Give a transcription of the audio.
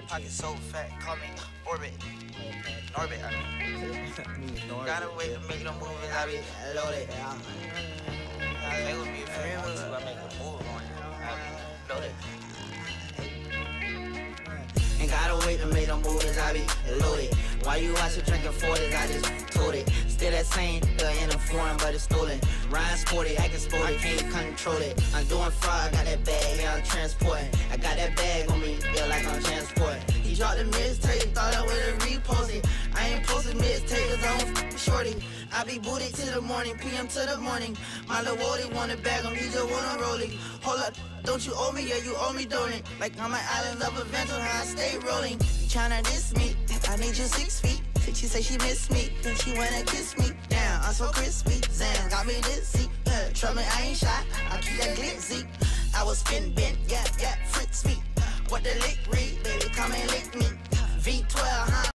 Pocket so fat, call me Orbit. Norbit. Gotta wait to make no movies, I be loaded. I make with me if you want to, I make a move on you. I be loaded. Ain't gotta wait to make no movies, I be loaded. Why you out here drinking 40s, I just told it. Still that same nigga in a foreign, but it's stolen. Ryan sporty, acting sporty, can't control it. I'm doing fraud, got that bag, yeah, I'm transporting. I got that bag on me, feel like I'm transporting. He dropped the mixtape, thought I would've reposted. I ain't posted mixtape, cause I don't f shorty. I be booted till the morning, PM to the morning. My little Wody wanna bag him, he just wanna roll it. Hold up, don't you owe me? Yeah, you owe me, don't it? Like I'm an island of adventure, how I stay rolling. You tryna diss me? I need you 6 feet. She say she miss me, then she wanna kiss me. Damn, I'm so crispy. Zan got me dizzy. Trouble me, I ain't shy. I keep that glitzy. I was spin bent, yeah, Fritz me. What the lick